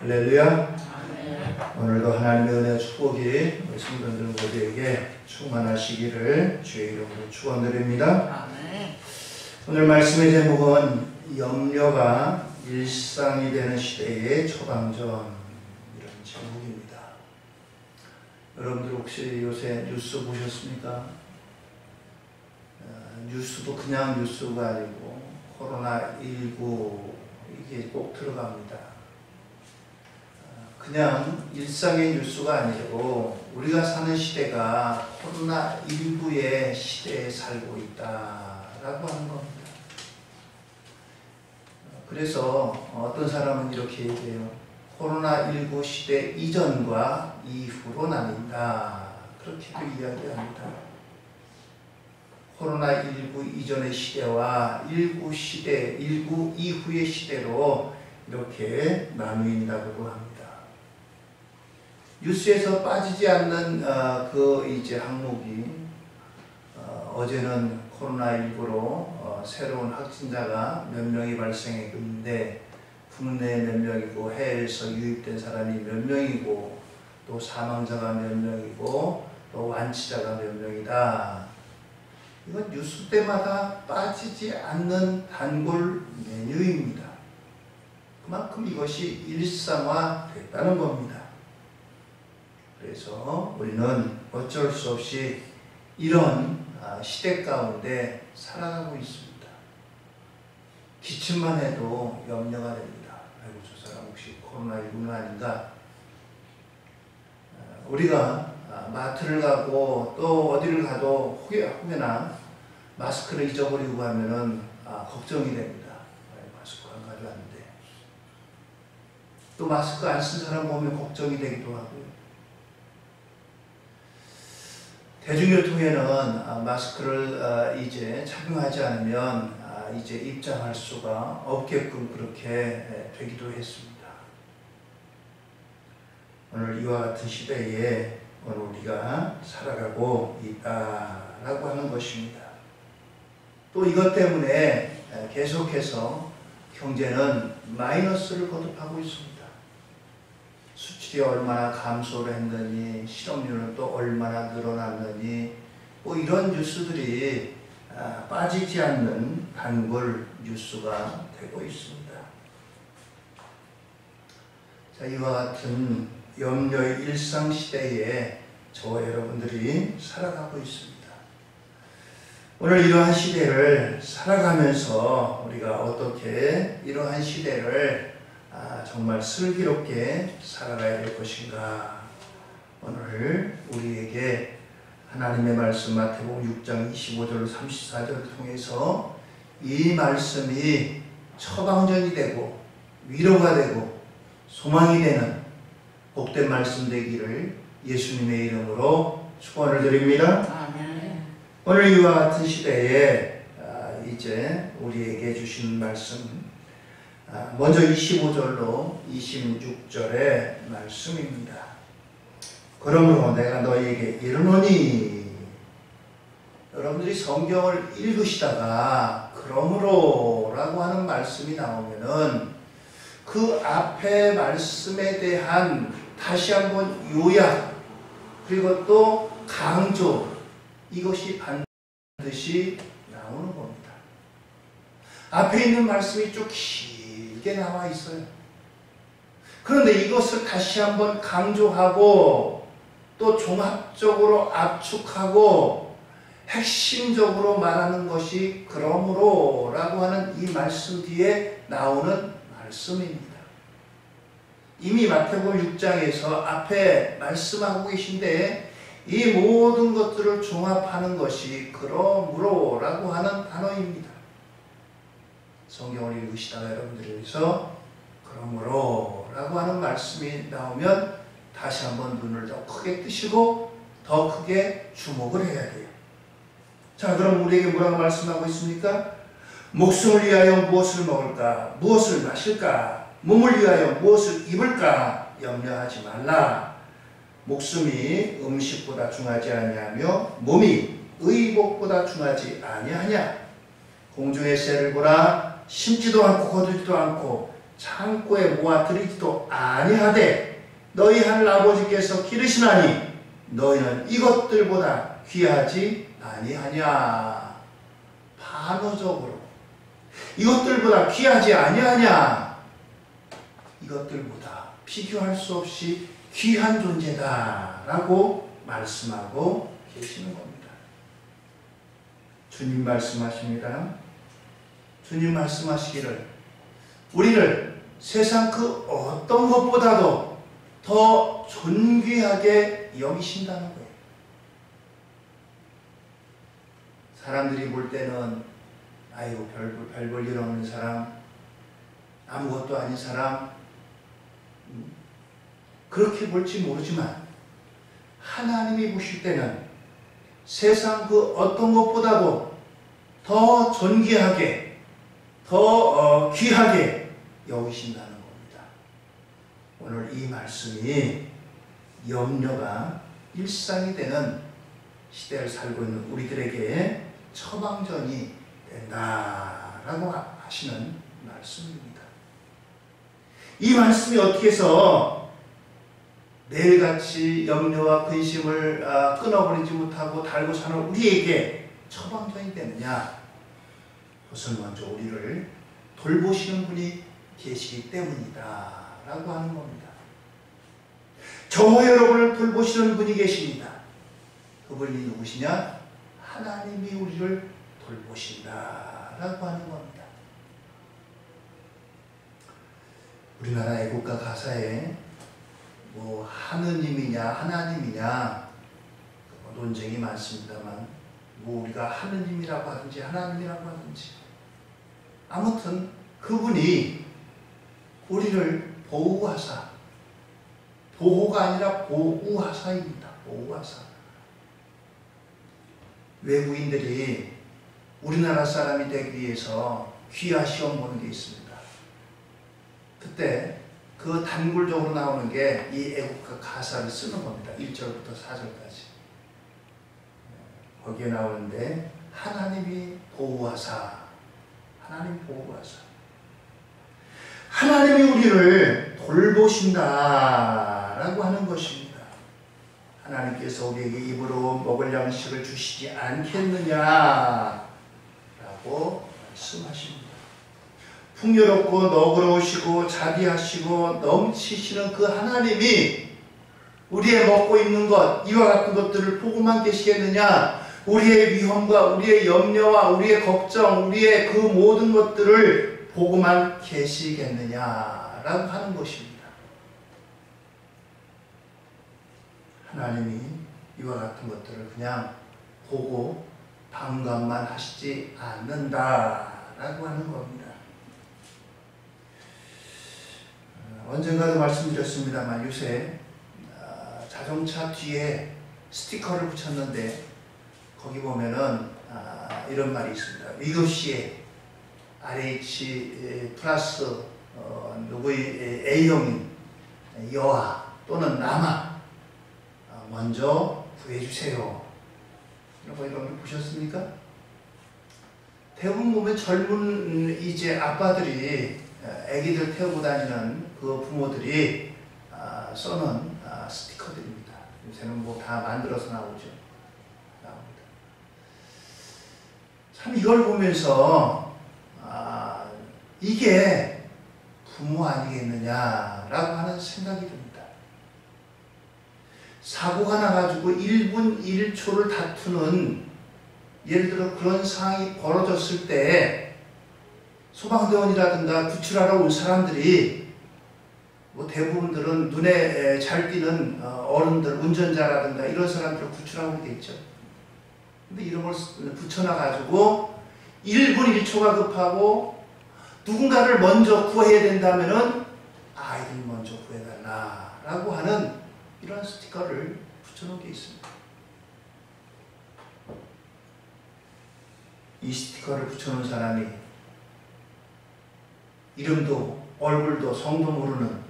할렐루야. 오늘도 하나님의 은혜와 축복이 우리 성도들 모두에게 충만하시기를 주의 이름으로 축원드립니다. 오늘 말씀의 제목은 염려가 일상이 되는 시대의 처방전, 이런 제목입니다. 여러분들 혹시 요새 뉴스 보셨습니까? 뉴스도 그냥 뉴스가 아니고 코로나19 이게 꼭 들어갑니다. 그냥 일상의 뉴스가 아니고 우리가 사는 시대가 코로나19의 시대에 살고 있다라고 하는 겁니다. 그래서 어떤 사람은 이렇게 얘기해요. 코로나19 시대 이전과 이후로 나뉜다. 그렇게도 이야기합니다. 코로나19 이전의 시대와 19 이후의 시대로 이렇게 나누인다고 합니다. 뉴스에서 빠지지 않는 이제 항목이 어제는 코로나19로 새로운 확진자가 몇 명이 발생했는데 국내에 몇 명이고 해외에서 유입된 사람이 몇 명이고 또 사망자가 몇 명이고 또 완치자가 몇 명이다. 이건 뉴스 때마다 빠지지 않는 단골 메뉴입니다. 그만큼 이것이 일상화됐다는 겁니다. 그래서 우리는 어쩔 수 없이 이런 시대 가운데 살아가고 있습니다. 기침만 해도 염려가 됩니다. 아이고, 저 사람 혹시 코로나19는 아닌가? 우리가 마트를 가고 또 어디를 가도 혹여나 마스크를 잊어버리고 가면은 걱정이 됩니다. 마스크 안 가져왔는데. 또 마스크 안 쓴 사람 보면 걱정이 되기도 하고요. 대중교통에는 마스크를 이제 착용하지 않으면 이제 입장할 수가 없게끔 그렇게 되기도 했습니다. 오늘 이와 같은 시대에 오늘 우리가 살아가고 있다라고 하는 것입니다. 또 이것 때문에 계속해서 경제는 마이너스를 거듭하고 있습니다. 수출이 얼마나 감소를 했느니 실업률은 또 얼마나 늘어났느니 뭐 이런 뉴스들이 빠지지 않는 단골 뉴스가 되고 있습니다. 자, 이와 같은 염려의 일상시대에 저와 여러분들이 살아가고 있습니다. 오늘 이러한 시대를 살아가면서 우리가 어떻게 이러한 시대를 정말 슬기롭게 살아가야 될 것인가. 오늘 우리에게 하나님의 말씀 마태복음 6장 25절 34절을 통해서 이 말씀이 처방전이 되고 위로가 되고 소망이 되는 복된 말씀 되기를 예수님의 이름으로 축원을 드립니다. 아멘. 오늘 이와 같은 시대에 이제 우리에게 주신 말씀, 먼저 25절로 26절의 말씀입니다. 그러므로 내가 너희에게 이르노니, 여러분들이 성경을 읽으시다가 그러므로 라고 하는 말씀이 나오면은 그 앞에 말씀에 대한 다시 한번 요약, 그리고 또 강조, 이것이 반드시 나오는 겁니다. 앞에 있는 말씀이 좀 길게 나와 있어요. 그런데 이것을 다시 한번 강조하고 또 종합적으로 압축하고 핵심적으로 말하는 것이 그러므로 라고 하는 이 말씀 뒤에 나오는 말씀입니다. 이미 마태복음 6장에서 앞에 말씀하고 계신데 이 모든 것들을 종합하는 것이 그러므로 라고 하는 단어입니다. 성경을 읽으시다가 여러분들에게서 그러므로 라고 하는 말씀이 나오면 다시 한번 눈을 더 크게 뜨시고 더 크게 주목을 해야 돼요. 자, 그럼 우리에게 뭐라고 말씀하고 있습니까? 목숨을 위하여 무엇을 먹을까? 무엇을 마실까? 몸을 위하여 무엇을 입을까? 염려하지 말라. 목숨이 음식보다 중하지 아니하며 몸이 의복보다 중하지 아니하냐. 공중의 새를 보라. 심지도 않고 거두지도 않고 창고에 모아 들이지도 아니하되 너희 하늘 아버지께서 기르시나니 너희는 이것들보다 귀하지 아니하냐. 반어적으로 이것들보다 귀하지 아니하냐. 이것들보다 비교할 수 없이 귀한 존재다 라고 말씀하고 계시는 겁니다. 주님 말씀하십니다. 주님 말씀하시기를 우리를 세상 그 어떤 것보다도 더 존귀하게 여기신다는 거예요. 사람들이 볼 때는 아이고 별 볼 일 없는 사람, 아무것도 아닌 사람, 그렇게 볼지 모르지만 하나님이 보실 때는 세상 그 어떤 것보다도 더 존귀하게, 더 귀하게 여기신다는 겁니다. 오늘 이 말씀이 염려가 일상이 되는 시대를 살고 있는 우리들에게 처방전이 된다라고 하시는 말씀입니다. 이 말씀이 어떻게 해서 매일같이 염려와 근심을 끊어버리지 못하고 달고 사는 우리에게 처방전이 되느냐? 그것은 먼저 우리를 돌보시는 분이 계시기 때문이다 라고 하는 겁니다. 저와 여러분을 돌보시는 분이 계십니다. 그분이 누구시냐? 하나님이 우리를 돌보신다 라고 하는 겁니다. 우리나라 애국가 가사에 뭐 하느님이냐 하나님이냐 논쟁이 많습니다만 뭐 우리가 하느님이라고 하든지 하나님이라고 하든지 아무튼 그분이 우리를 보호하사, 보호가 아니라 보호하사입니다. 보호하사. 외국인들이 우리나라 사람이 되기 위해서 귀화 시험 보는 게 있습니다. 그때 그 단골적으로 나오는 게 이 애국가 가사를 쓰는 겁니다. 1절부터 4절까지. 거기에 나오는데 하나님이 보호하사, 하나님 보호하사. 하나님이 우리를 돌보신다라고 하는 것입니다. 하나님께서 우리에게 입으로 먹을 양식을 주시지 않겠느냐라고 말씀하십니다. 풍요롭고 너그러우시고 자비하시고 넘치시는 그 하나님이 우리의 먹고 있는 것, 이와 같은 것들을 보고만 계시겠느냐? 우리의 위험과 우리의 염려와 우리의 걱정, 우리의 그 모든 것들을 보고만 계시겠느냐라고 하는 것입니다. 하나님이 이와 같은 것들을 그냥 보고 방관만 하시지 않는다라고 하는 겁니다. 언젠가도 말씀드렸습니다만 요새 자동차 뒤에 스티커를 붙였는데 거기 보면은 이런 말이 있습니다. 위급시에 RH 플러스 누구의 A형인 여아 또는 남아 먼저 구해주세요. 이런 거 보셨습니까? 대부분 보면 젊은 이제 아빠들이 아기들 태우고 다니는 그 부모들이 써놓은 스티커들입니다. 요새는 뭐 다 만들어서 나옵니다. 참 이걸 보면서 이게 부모 아니겠느냐라고 하는 생각이 듭니다. 사고가 나가지고 1분 1초를 다투는, 예를 들어 그런 상황이 벌어졌을 때 소방대원이라든가 구출하러 온 사람들이 뭐 대부분들은 눈에 잘 띄는 어른들, 운전자라든가 이런 사람들을 구출하고 있겠죠. 근데 이런 걸 붙여놔가지고 1분 1초가 급하고 누군가를 먼저 구해야 된다면은 아이들 먼저 구해달라 라고 하는 이런 스티커를 붙여놓은 게 있습니다. 이 스티커를 붙여놓은 사람이 이름도 얼굴도 성도 모르는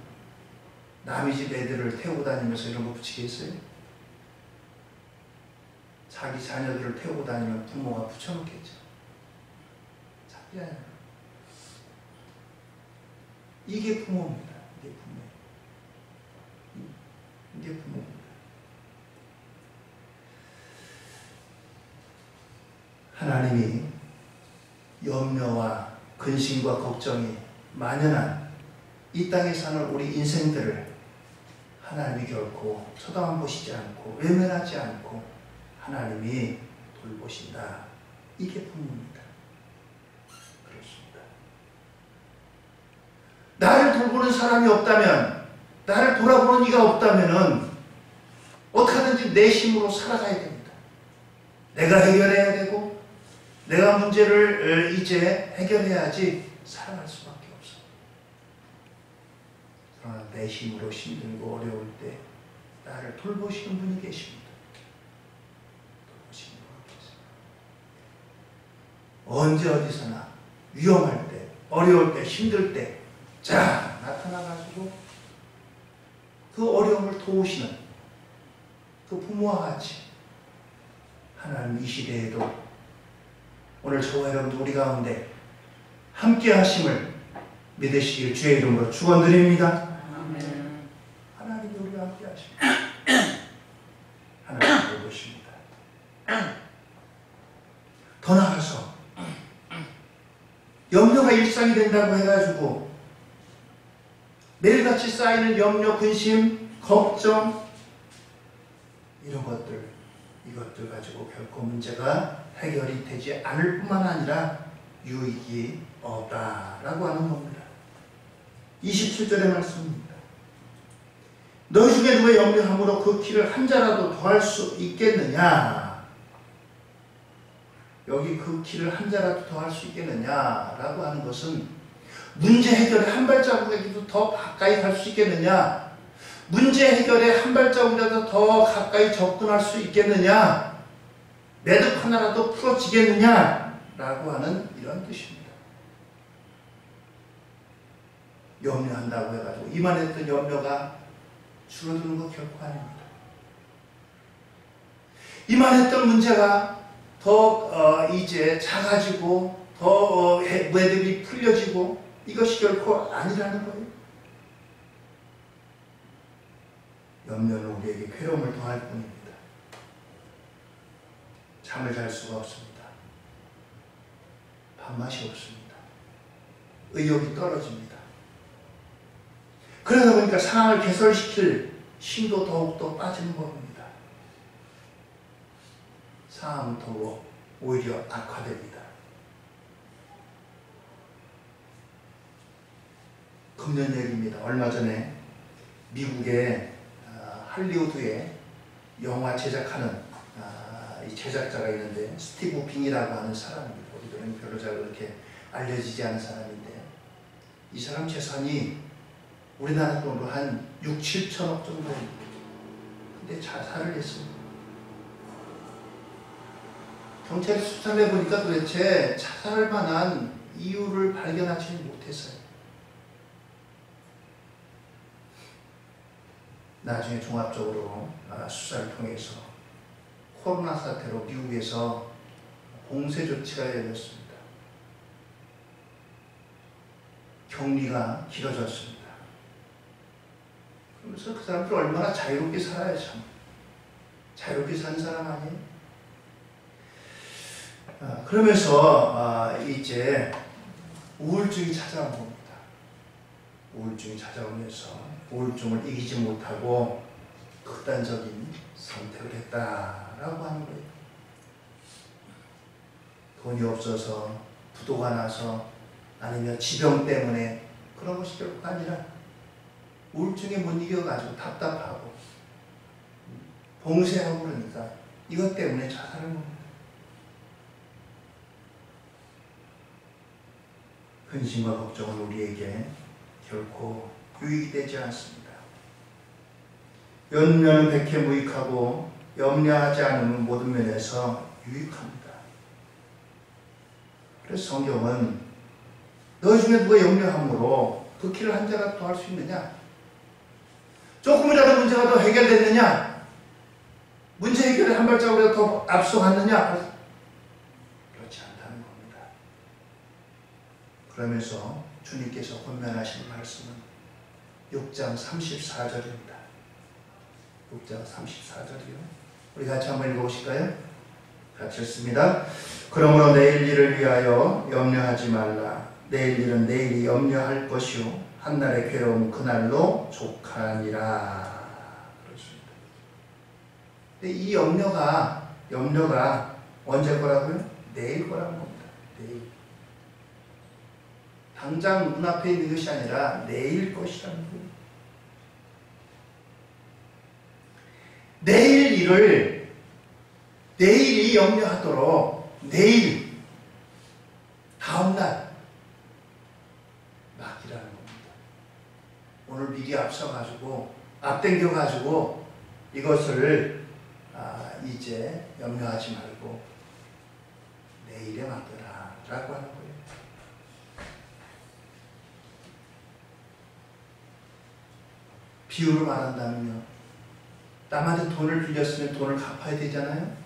남의 집 애들을 태우고 다니면서 이런 거 붙이겠어요? 자기 자녀들을 태우고 다니면 부모가 붙여놓겠죠. 자기 자녀. 이게 부모입니다. 이게 부모예요. 이게 부모입니다. 하나님이 염려와 근심과 걱정이 만연한 이 땅에 사는 우리 인생들을 하나님이 결코 쳐다보시지 않고 외면하지 않고 하나님이 돌보신다. 이게 부모입니다. 그렇습니다. 나를 돌보는 사람이 없다면, 나를 돌아보는 이가 없다면 어떻게 하든지 내 힘으로 살아가야 됩니다. 내가 해결해야 되고 내가 문제를 이제 해결해야지 살아갈 수밖에 없어. 그러나 내 힘으로 힘들고 어려울 때 나를 돌보시는 분이 계십니다. 돌보시는 분이 계십니다. 언제 어디서나 위험할 때, 어려울 때, 힘들 때 자 나타나가지고 그 어려움을 도우시는 그 부모와 같이 하나님 이 시대에도 오늘 저와 여러분 우리 가운데 함께 하심을 믿으시길 주의 이름으로 축원드립니다. 아멘. 하나님이 우리와 함께 하십니다. 하나님 돌보십니다. 더 나아가서 염려가 일상이 된다고 해가지고 매일같이 쌓이는 염려, 근심, 걱정 이것들 가지고 결코 문제가 해결이 되지 않을 뿐만 아니라 유익이 없다라고 하는 겁니다. 27절의 말씀입니다. 너희 중에 누가 염려함으로 그 키를 한 자라도 더할 수 있겠느냐? 여기 그 키를 한 자라도 더할 수 있겠느냐라고 하는 것은 문제 해결에 한 발자국이라도 더 가까이 갈 수 있겠느냐? 문제 해결에 한 발자국이라도 더 가까이 접근할 수 있겠느냐? 매듭 하나라도 풀어지겠느냐? 라고 하는 이런 뜻입니다. 염려한다고 해가지고 이만했던 염려가 줄어드는 것 결코 아닙니다. 이만했던 문제가 더 이제 작아지고 더 매듭이 풀려지고 이것이 결코 아니라는 거예요. 염려는 우리에게 괴로움을 더할 뿐입니다. 잠을 잘 수가 없습니다. 밥맛이 없습니다. 의욕이 떨어집니다. 그러다 보니까 상황을 개선시킬 힘도 더욱더 빠지는 법입니다. 상황은 더 오히려 악화됩니다. 금년 얘기입니다. 얼마 전에 미국의 할리우드에 영화 제작하는 이 제작자가 있는데 스티브 빙이라고 하는 사람입니다. 우리들은 별로 잘 그렇게 알려지지 않은 사람인데 이 사람 재산이 우리나라 돈으로 한 6, 7천억 정도입니다. 근데 자살을 했습니다. 경찰이 수사를 해보니까 도대체 자살할 만한 이유를 발견하지 못했어요. 나중에 종합적으로 수사를 통해서 코로나 사태로 미국에서 공세 조치가 열렸습니다. 격리가 길어졌습니다. 그러면서 그 사람들 얼마나 자유롭게 살아야 참. 자유롭게 사는 사람 아니에요? 그러면서 이제 우울증이 찾아온 겁니다. 우울증이 찾아오면서 우울증을 이기지 못하고 극단적인 선택을 했다라고 하는 거예요. 돈이 없어서 부도가 나서 아니면 지병 때문에 그런 것이 결국 아니라 우울증에 못 이겨가지고 답답하고 봉쇄하고 그러니까 이것 때문에 자살한 겁니다. 근심과 걱정은 우리에게 결코 유익이 되지 않습니다. 염려는 백해무익하고 염려하지 않으면 모든 면에서 유익합니다. 그래서 성경은 너희 중에 누가 염려함으로 그 길을 한 자라도 할 수 있느냐? 조금이라도 문제가 더 해결됐느냐? 문제 해결에 한 발자국이라도 더 앞서갔느냐? 그렇지 않다는 겁니다. 그러면서 주님께서 권면하신 말씀은 6장 34절입니다. 6장 34절이요. 우리 같이 한번 읽어보실까요? 같이 읽습니다. 그러므로 내일 일을 위하여 염려하지 말라. 내일 일은 내일이 염려할 것이요 한날의 괴로움 그날로 족하니라. 그렇습니다. 근데 이 염려가 언제 거라고요? 내일 거라는 겁니다. 내일. 당장 눈앞에 있는 것이 아니라 내일 것이라는 거예요. 내일 일을 내일이 염려하도록 내일 다음날 맡기라는 겁니다. 오늘 미리 앞서가지고 앞당겨가지고 이것을 이제 염려하지 말고 내일에 맡겨라 라고 하는 거예요. 비유로 말한다면요, 남한테 돈을 빌렸으면 돈을 갚아야 되잖아요.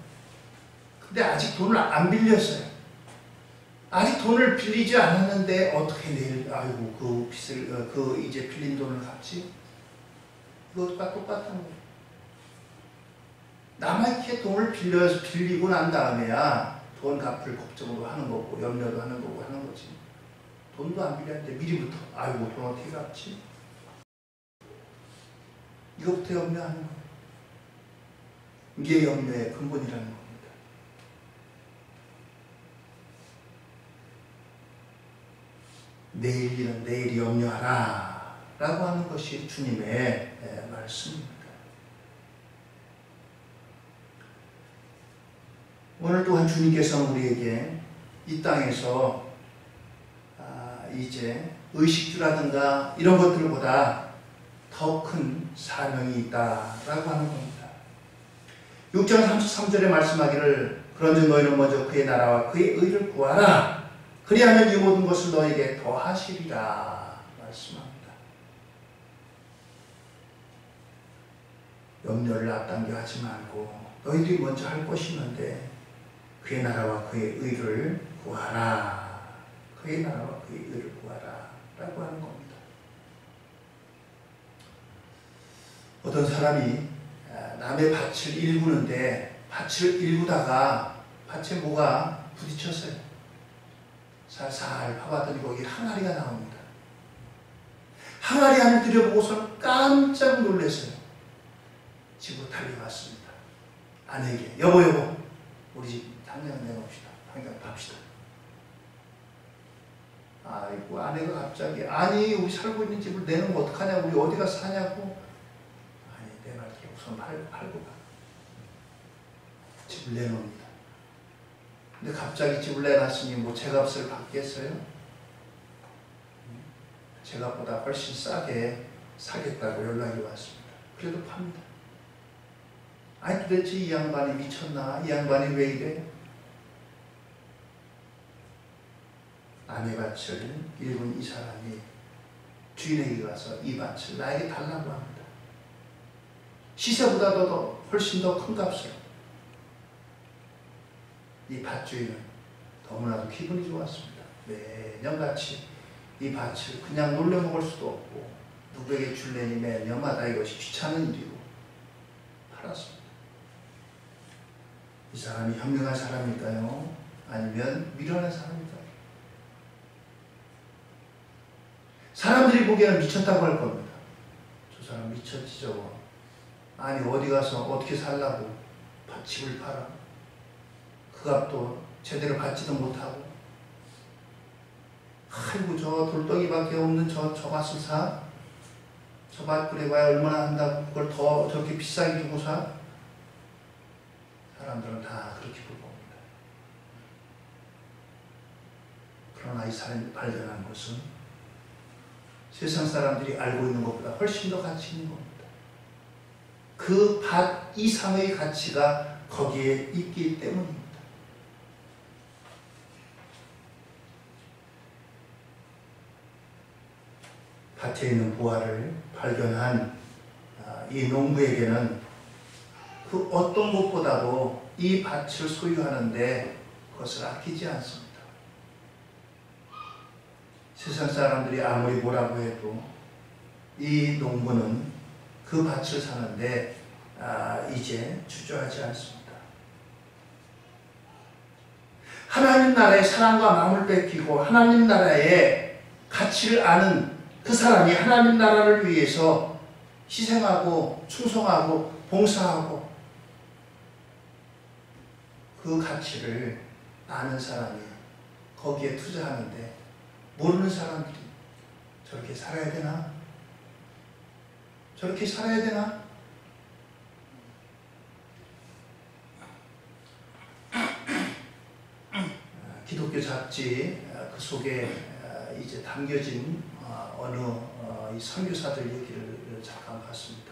근데 아직 돈을 안 빌렸어요. 아직 돈을 빌리지 않았는데 어떻게 내일 아이고 그 빚을 이제 빌린 돈을 갚지? 그것과 똑같은 거예요. 남에게 돈을 빌리고 난 다음에야 돈 갚을 걱정도 하는 거고 염려도 하는 거고 하는 거지. 돈도 안 빌렸는데 미리부터 아이고 돈 어떻게 갚지? 이것부터 염려하는 거예요. 이게 염려의 근본이라는 겁니다. 내일 일은 내일이 염려하라 라고 하는 것이 주님의 말씀입니다. 오늘 또한 주님께서는 우리에게 이 땅에서 이제 의식주라든가 이런 것들보다 더 큰 사명이 있다라고 하는 겁니다. 6장 33절에 말씀하기를 그런즉 너희는 먼저 그의 나라와 그의 의를 구하라. 그리하면 이 모든 것을 너에게 더하시리라 말씀합니다. 염려를 앞당겨 하지 말고 너희들이 먼저 할 것이 있는데 그의 나라와 그의 의를 구하라. 그의 나라와 그의 의를 구하라 라고 하는 겁니다. 어떤 사람이 남의 밭을 일구는데 밭을 일구다가 밭에 뭐가 부딪혔어요. 살살 파봤더니 거기 항아리가 나옵니다. 항아리 안을 들여보고서는 깜짝 놀랐어요. 집으로 달려갔습니다. 아내에게 여보 우리 집 당장 내놓읍시다. 당장 팝시다. 아이고 아내가 갑자기 아니 우리 살고 있는 집을 내놓으면 어떡하냐 우리 어디가 사냐고. 아니 내 말 들어 우선 팔고 가. 집을 내놓습니다. 근데 갑자기 집을 내놨으니 뭐 제값을 받겠어요? 제값보다 훨씬 싸게 사겠다고 연락이 왔습니다. 그래도 팝니다. 아니 도대체 이 양반이 미쳤나? 이 양반이 왜 이래? 아내 밭을 읽은 이 사람이 주인에게 가서 이 밭을 나에게 달라고 합니다. 시세보다도 훨씬 더 큰 값을. 이 밭주인은 너무나도 기분이 좋았습니다. 매년같이 이 밭을 그냥 놀려 먹을 수도 없고 누구에게 줄래니 매년마다 이것이 귀찮은 일이고 팔았습니다. 이 사람이 현명한 사람일까요? 아니면 미련한 사람일까요? 사람들이 보기에는 미쳤다고 할 겁니다. 저 사람 미쳤지 저거. 아니 어디 가서 어떻게 살라고 집을 팔아. 그 값도 제대로 받지도 못하고. 아이고 저 돌덩이밖에 없는 저 밭을 사? 저 밭 그래봐야 얼마나 한다고 그걸 더 저렇게 비싸게 주고 사? 사람들은 다 그렇게 볼 겁니다. 그러나 이 사람이 발견한 것은 세상 사람들이 알고 있는 것보다 훨씬 더 가치 있는 겁니다. 그 밭 이상의 가치가 거기에 있기 때문입니다. 밭에 있는 보화를 발견한 이 농부에게는 그 어떤 것보다도 이 밭을 소유하는데 그것을 아끼지 않습니다. 세상 사람들이 아무리 뭐라고 해도 이 농부는 그 밭을 사는데 이제 주저하지 않습니다. 하나님 나라의 사랑과 마음을 뺏기고 하나님 나라의 가치를 아는 그 사람이 하나님 나라를 위해서 희생하고 충성하고 봉사하고 그 가치를 아는 사람이 거기에 투자하는데 모르는 사람들이 저렇게 살아야 되나? 저렇게 살아야 되나? 기독교 잡지 그 속에 이제 담겨진 어느 이 선교사들 얘기를 잠깐 봤습니다.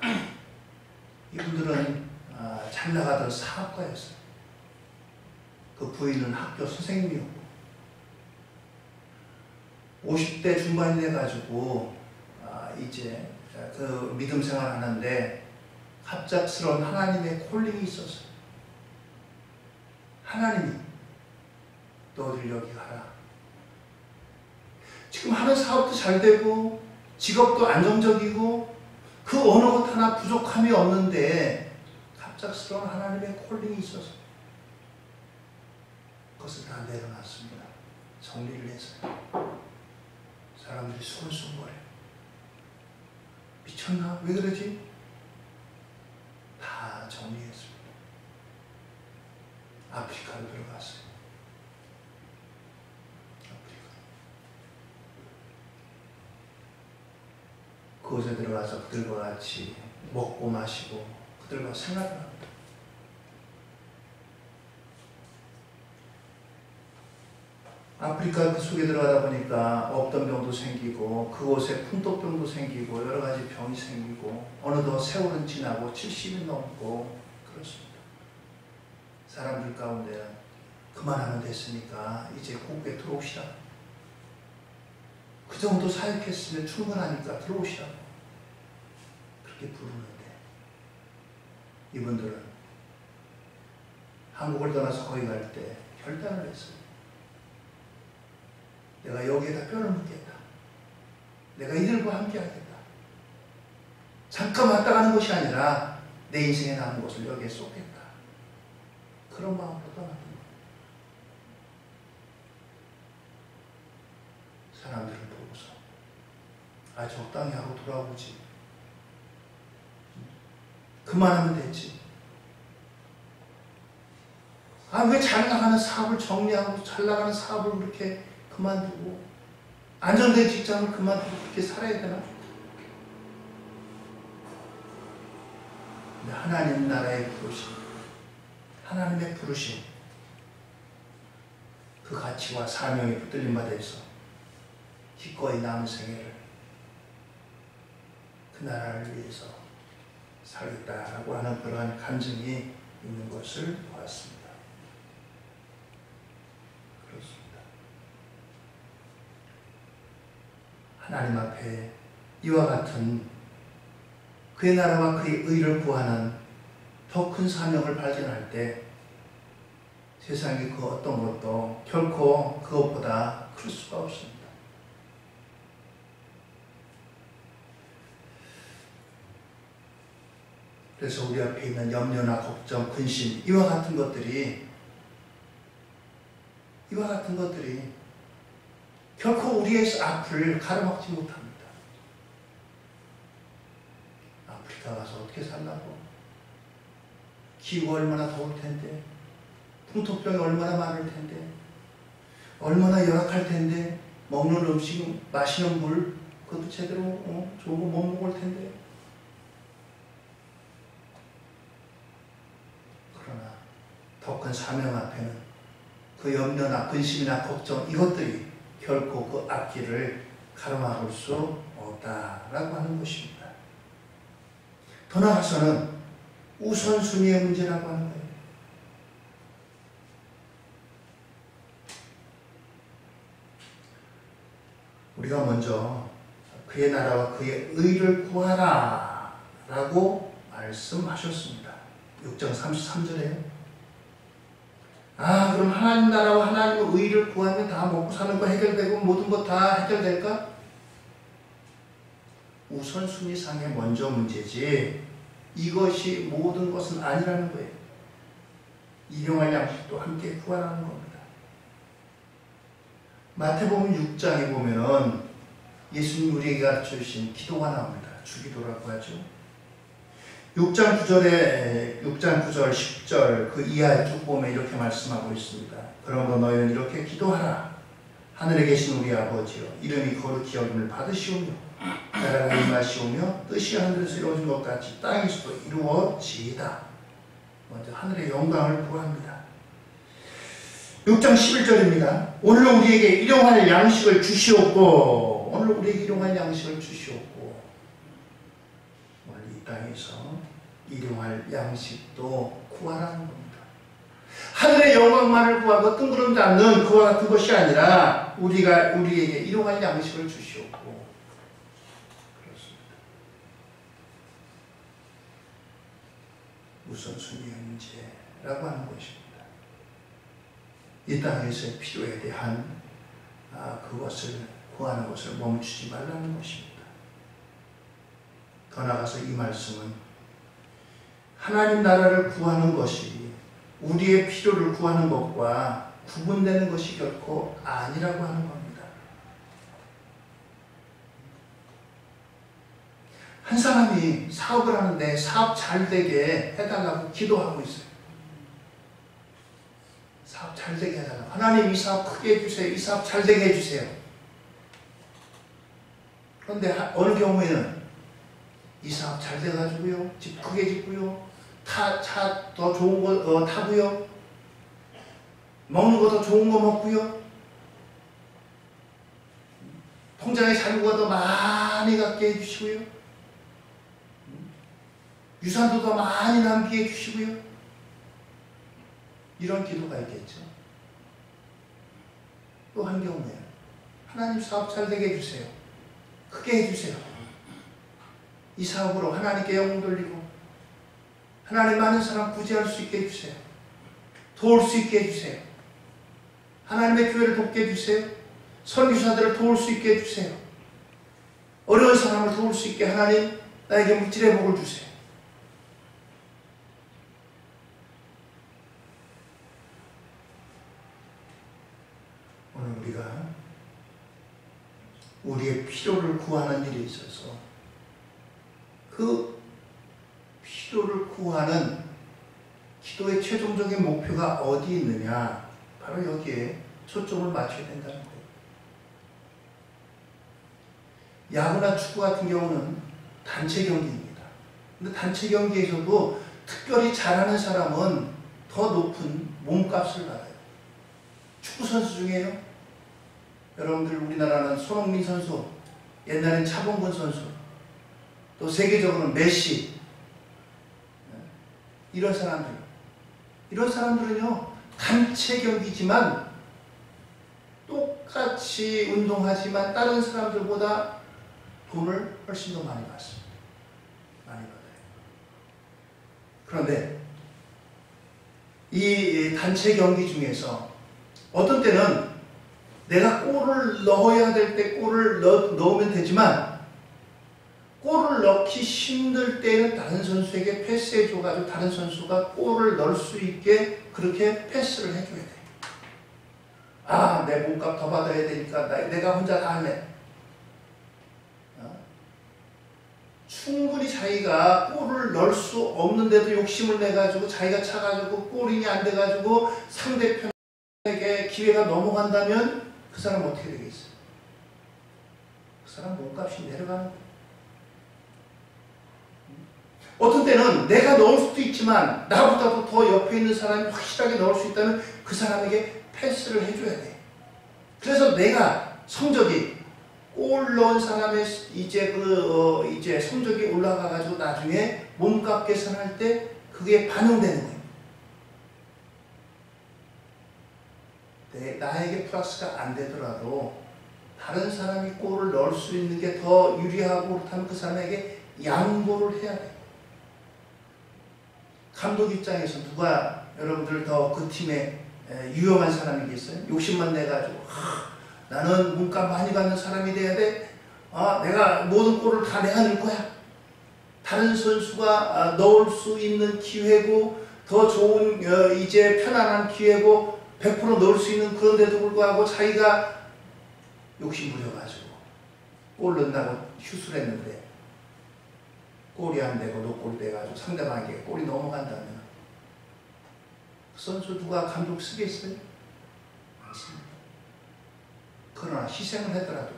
이분들은 잘 나가던 사업가였어요. 그 부인은 학교 선생님이었고 50대 중반이 돼가지고 이제 그 믿음 생활 하는데 갑작스러운 하나님의 콜링이 있었어요. 하나님이 너를 여기 가라. 지금 하는 사업도 잘 되고 직업도 안정적이고 그 어느 것 하나 부족함이 없는데 갑작스러운 하나님의 콜링이 있어서 그것을 다 내려놨습니다. 정리를 했어요. 사람들이 수근수근거려요. 미쳤나? 왜 그러지? 다 정리했습니다. 아프리카로 들어갔어요. 그곳에 들어가서 그들과 같이 먹고 마시고 그들과 생활을 합니다. 아프리카 그 속에 들어가다 보니까 없던 병도 생기고 그곳에 풍토병도 생기고 여러 가지 병이 생기고 어느덧 세월은 지나고 70이 넘고 그렇습니다. 사람들 가운데 그만하면 됐으니까 이제 국에 들어오시라. 그 정도 사역했으면 충분하니까 들어오시라. 그렇게 부르는데 이분들은 한국을 떠나서 거기 갈 때 결단을 했어요. 내가 여기에다 뼈를 묻겠다. 내가 이들과 함께 하겠다. 잠깐 왔다 가는 것이 아니라 내 인생에 남은 것을 여기에 쏟겠다. 그런 마음으로 떠났던 거예요. 사람들을 보고서 적당히 하고 돌아오지. 그만하면 됐지. 왜 잘 나가는 사업을 정리하고 잘 나가는 사업을 그렇게 그만두고 안정된 직장을 그만두고 그렇게 살아야 되나? 근데 하나님 나라의 부르심, 하나님의 부르심, 그 가치와 사명에 붙들림 받아서 기꺼이 남은 생애를 그 나라를 위해서 살겠다라고 하는 그러한 감정이 있는 것을 보았습니다. 그렇습니다. 하나님 앞에 이와 같은 그의 나라와 그의 의를 구하는 더 큰 사명을 발견할 때 세상의 그 어떤 것도 결코 그것보다 클 수가 없습니다. 그래서 우리 앞에 있는 염려나 걱정, 근심 이와 같은 것들이 결코 우리의 앞을 가로막지 못합니다. 아프리카 가서 어떻게 살라고? 기후가 얼마나 더울 텐데, 풍토병이 얼마나 많을 텐데, 얼마나 열악할 텐데, 먹는 음식, 마시는 물, 그것도 제대로 좋은 거 못 먹을 텐데. 그러나 더 큰 사명 앞에는 그 염려나 근심이나 걱정 이것들이 결코 그 앞길을 가로막을 수 없다라고 하는 것입니다. 더 나아가서는 우선순위의 문제라고 하는 거예요. 우리가 먼저 그의 나라와 그의 의를 구하라 라고 말씀하셨습니다. 6장 33절에요. 그럼 하나님 나라와 하나님의 의를 구하면 다 먹고 사는 거 해결되고 모든 거 다 해결될까? 우선순위상의 먼저 문제지 이것이 모든 것은 아니라는 거예요. 일용할 양식도 함께 구하라는 겁니다. 마태복음 6장에 보면은 예수님 우리에게 가르쳐주신 기도가 나옵니다. 주기도라고 하죠. 6장 9절 10절 그 이하에 쭉 보면 이렇게 말씀하고 있습니다. 그러므로 너희는 이렇게 기도하라. 하늘에 계신 우리 아버지여 이름이 거룩히 여김을 받으시오며 나라가 임하시오며 뜻이 하늘에서 이루어진 것 같이 땅에서도 이루어지이다. 먼저 하늘의 영광을 구합니다. 6장 11절입니다. 오늘 우리에게 일용할 양식을 주시옵고 오늘 우리에게 일용할 양식을 주시옵고 오늘 이 땅에서 일용할 양식도 구하라는 겁니다. 하늘의 영광만을 구하고 뜬구름 잡는 그와 같은 것이 아니라 우리에게 일용할 양식을 주시옵고 그렇습니다. 우선순위의 문제라고 하는 것입니다. 이 땅에서의 필요에 대한 그것을 구하는 것을 멈추지 말라는 것입니다. 더 나아가서 이 말씀은 하나님 나라를 구하는 것이 우리의 필요를 구하는 것과 구분되는 것이 결코 아니라고 하는 겁니다. 한 사람이 사업을 하는데 사업 잘 되게 해달라고 기도하고 있어요. 사업 잘 되게 해달라고. 하나님 이 사업 크게 해주세요. 이 사업 잘 되게 해주세요. 그런데 어느 경우에는 이 사업 잘 돼가지고요. 집 크게 짓고요. 차 더 좋은 거 타고요. 먹는 거 더 좋은 거 먹고요. 통장에 잔고가 더 많이 갖게 해주시고요. 유산도 더 많이 남게 해주시고요. 이런 기도가 있겠죠. 또 한 경우에 하나님 사업 잘 되게 해주세요. 크게 해주세요. 이 사업으로 하나님께 영광 돌리고 하나님 많은 사람 구제할 수 있게 해주세요. 도울 수 있게 해주세요. 하나님의 교회를 돕게 해주세요. 선교사들을 도울 수 있게 해주세요. 어려운 사람을 도울 수 있게 하나님 나에게 물질의 복을 주세요. 오늘 우리가 우리의 필요를 구하는 일에 있어서 그 필요를 구하는 기도의 최종적인 목표가 어디 있느냐? 바로 여기에 초점을 맞춰야 된다는 거예요. 야구나 축구 같은 경우는 단체 경기입니다. 근데 단체 경기에서도 특별히 잘하는 사람은 더 높은 몸값을 받아요. 축구 선수 중에요. 여러분들 우리나라는 손흥민 선수, 옛날엔 차범근 선수, 또 세계적으로는 메시, 이런 사람들은요 단체 경기지만 똑같이 운동하지만 다른 사람들보다 돈을 훨씬 더 많이 받습니다. 많이 받아요. 그런데 이 단체 경기 중에서 어떤 때는 내가 골을 넣어야 될 때 골을 넣으면 되지만 골을 넣기 힘들 때는 다른 선수에게 패스해줘가지고 다른 선수가 골을 넣을 수 있게 그렇게 패스를 해줘야 돼. 아, 내 몸값 더 받아야 되니까 내가 혼자 다 할래. 충분히 자기가 골을 넣을 수 없는데도 욕심을 내가지고 자기가 차가지고 골인이 안 돼가지고 상대편에게 기회가 넘어간다면 그 사람 어떻게 되겠어요? 그 사람 몸값이 내려가는 거예요. 어떤 때는 내가 넣을 수도 있지만 나보다도 더 옆에 있는 사람이 확실하게 넣을 수 있다면 그 사람에게 패스를 해줘야 돼. 그래서 내가 성적이 골 넣은 사람의 이제 성적이 올라가가지고 나중에 몸값 계산할 때 그게 반영되는 거예요. 나에게 플러스가 안 되더라도 다른 사람이 골을 넣을 수 있는 게 더 유리하고 그렇다면 그 사람에게 양보를 해야 돼요. 감독 입장에서 누가 여러분들 더 그 팀에 유용한 사람이겠어요? 욕심만 내가지고 나는 몸값 많이 받는 사람이 돼야 돼. 내가 모든 골을 다 내가 넣을 거야. 다른 선수가 넣을 수 있는 기회고 더 좋은 이제 편안한 기회고 100% 넣을 수 있는 그런데도 불구하고 자기가 욕심 부려가지고 골 넣는다고 슛을 했는데 골이 안 되고 노골 돼가지고 상대방에게 골이 넘어간다면 그 선수 누가 감독 쓰겠어요? 않습니다. 그러나 희생을 하더라도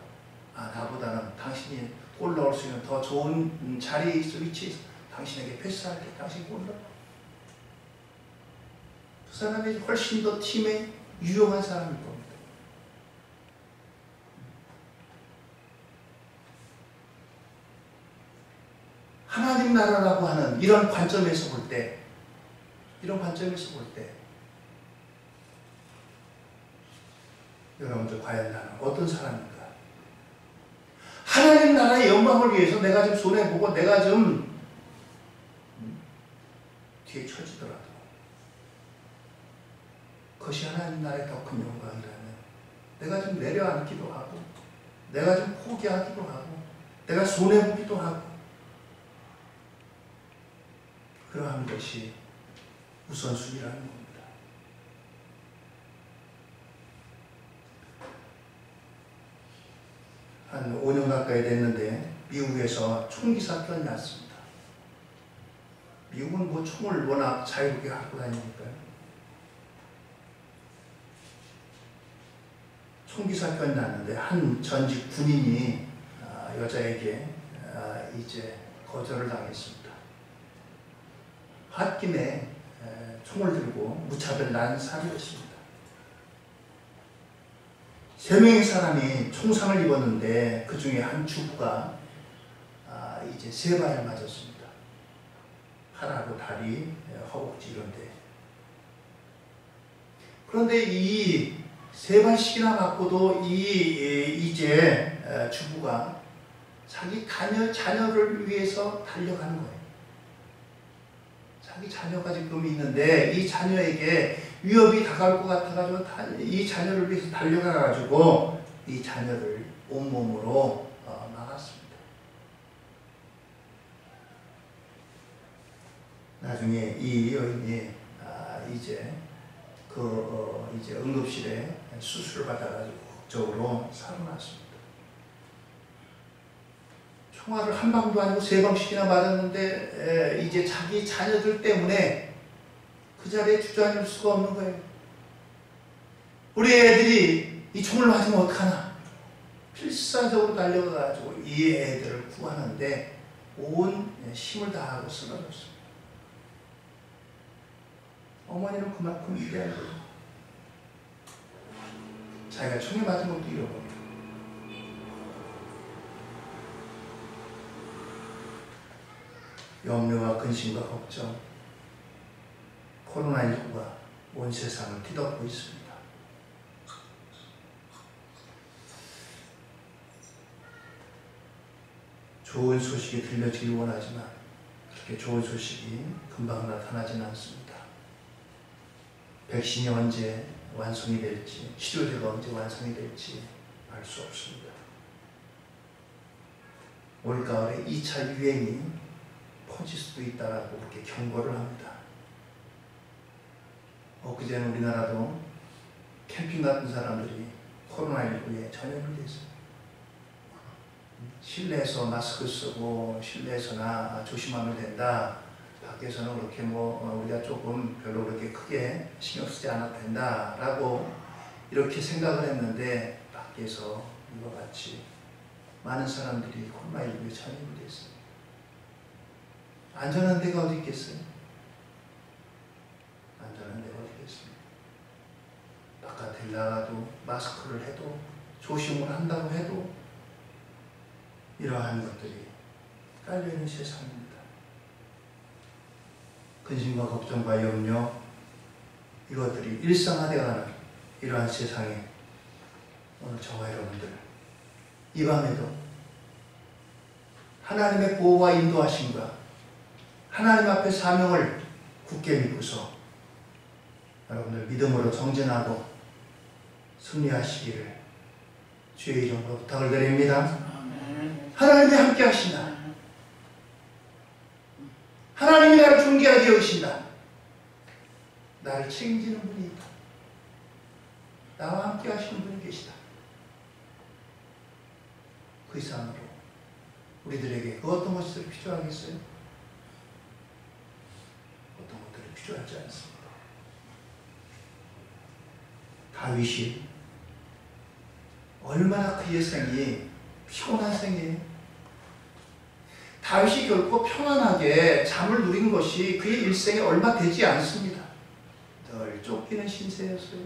나보다는 당신이 골 넣을 수 있는 더 좋은 자리에 있어 위치에 당신에게 패스할게. 당신이 골 넣어. 그 사람이 훨씬 더 팀에 유용한 사람일 겁니다. 하나님 나라라고 하는 이런 관점에서 볼 때 여러분들 과연 나는 어떤 사람인가? 하나님 나라의 영광을 위해서 내가 좀 손해보고 내가 좀 뒤에 처지더라도 그것이 하나님 나라의 더 큰 영광이라면 내가 좀 내려앉기도 하고 내가 좀 포기하기도 하고 내가 손해보기도 하고 그러한 것이 우선순위라는 겁니다. 한 5년 가까이 됐는데 미국에서 총기 사건이 났습니다. 미국은 뭐 총을 워낙 자유롭게 갖고 다니니까요. 총기 사건이 났는데 한 전직 군인이 여자에게 이제 거절을 당했습니다. 홧김에 총을 들고 무차별 난사를 했습니다. 3명의 사람이 총상을 입었는데 그 중에 한 주부가 이제 3발을 맞았습니다. 팔하고 다리, 허벅지 이런데. 그런데 이 3발씩이나 맞고도 이제 주부가 자기 자녀를 위해서 달려가는 거예요. 자기 자녀가 지금 있는데 이 자녀에게 위협이 다가올 것 같아가지고 이 자녀를 위해서 달려가가지고 이 자녀를 온몸으로 막았습니다. 나중에 이 여인이 이제 이제 응급실에 수술을 받아가지고 극적으로 살아났습니다. 총알을 한 방도 아니고 3방씩이나 맞았는데 이제 자기 자녀들 때문에 그 자리에 주저앉을 수가 없는 거예요. 우리 애들이 이 총을 맞으면 어떡하나? 필사적으로 달려가가지고 이 애들을 구하는데 온 힘을 다하고 쓰러졌습니다. 어머니는 그만큼 위대한 거예요. 자기가 총에 맞은 것도 잃어버려요. 염려와 근심과 걱정, 코로나19가 온 세상을 뒤덮고 있습니다. 좋은 소식이 들려지길 원하지만 그렇게 좋은 소식이 금방 나타나지는 않습니다. 백신이 언제 완성이 될지, 치료제가 언제 완성이 될지 알 수 없습니다. 올가을에 2차 유행이 퍼질 수도 있다라고 그렇게 경고를 합니다. 엊그제는 우리나라도 캠핑 같은 사람들이 코로나19에 전염이 됐어요. 실내에서 마스크 쓰고 실내에서나 조심하면 된다. 밖에서는 그렇게 우리가 조금 별로 그렇게 크게 신경 쓰지 않아도 된다라고 이렇게 생각을 했는데 밖에서 이와 같이 많은 사람들이 코로나19에 전염이 됐어요. 안전한 데가 어디 있겠어요? 안전한 데가 어디 있겠습니까? 바깥에 나가도 마스크를 해도 조심을 한다고 해도 이러한 것들이 깔려있는 세상입니다. 근심과 걱정과 염려, 이것들이 일상화되어가는 이러한 세상에 오늘 저와 여러분들 이 밤에도 하나님의 보호와 인도하심과 하나님 앞에 사명을 굳게 믿고서 여러분들 믿음으로 정진하고 승리하시기를 주의 이름으로 부탁을 드립니다. 하나님이 함께 하신다. 하나님이 나를 존귀하게 여기신다. 나를 책임지는 분이 있다. 나와 함께 하시는 분이 계시다. 그 이상으로 우리들에게 그 어떤 것들이 필요하겠어요? 어떤 것들이 필요하지 않습니다. 다윗이 얼마나 그의 생이 피곤한 생이에요. 다윗이 결코 편안하게 잠을 누린 것이 그의 일생에 얼마 되지 않습니다. 늘 쫓기는 신세였어요.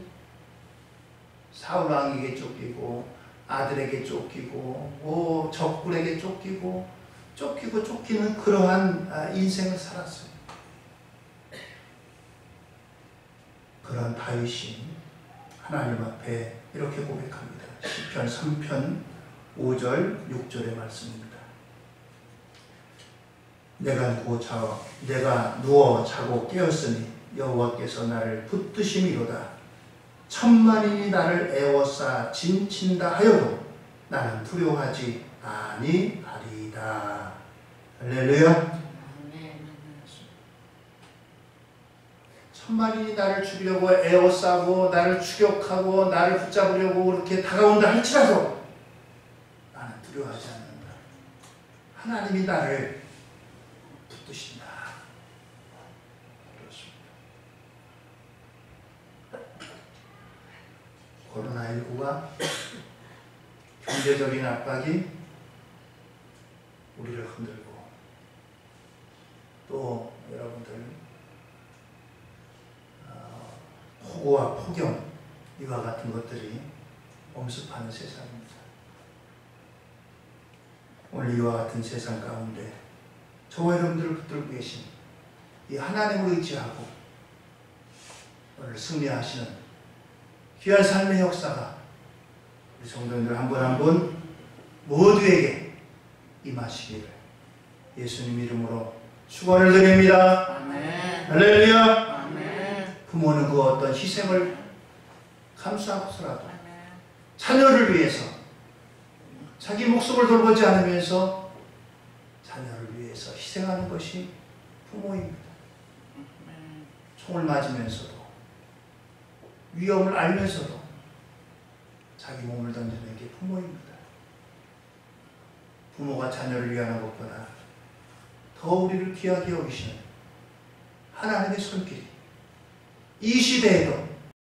사울 왕에게 쫓기고 아들에게 쫓기고 적군에게 쫓기고 쫓기는 그러한 인생을 살았어요. 그러한 다윗이 하나님 앞에 이렇게 고백합니다. 시편 3편 5절 6절의 말씀입니다. 내가 누워 자고 깨었으니 여호와께서 나를 붙드심이로다. 천만인이 나를 애워싸 진친다 하여도 나는 두려워하지 아니하리이다. 할렐루야. 천만인이 나를 죽이려고 애워싸고 나를 추격하고 나를 붙잡으려고 그렇게 다가온다 할지라도 나는 두려워하지 않는다. 하나님이 나를 붙드신다. 코로나19가 경제적인 압박이 우리를 흔들고 또 여러분들 폭우와 폭염 이와 같은 것들이 엄습하는 세상입니다. 오늘 이와 같은 세상 가운데 저와 여러분들을 붙들고 계신 이 하나님을 의지하고 오늘 승리하시는 귀한 삶의 역사가 우리 성도님들 한 분 한 분 모두에게 임하시기를 예수님 이름으로 축원을 드립니다. 아멘. 할렐루야. 아멘. 부모는 그 어떤 희생을 감수하고서라도 자녀를 위해서 자기 목숨을 돌보지 않으면서 자녀를 위해서 희생하는 것이 부모입니다. 총을 맞으면서도 위험을 알면서도 자기 몸을 던지는 게 부모입니다. 부모가 자녀를 위하는 것보다 더 우리를 귀하게 여기시는 하나님의 손길이 이 시대에도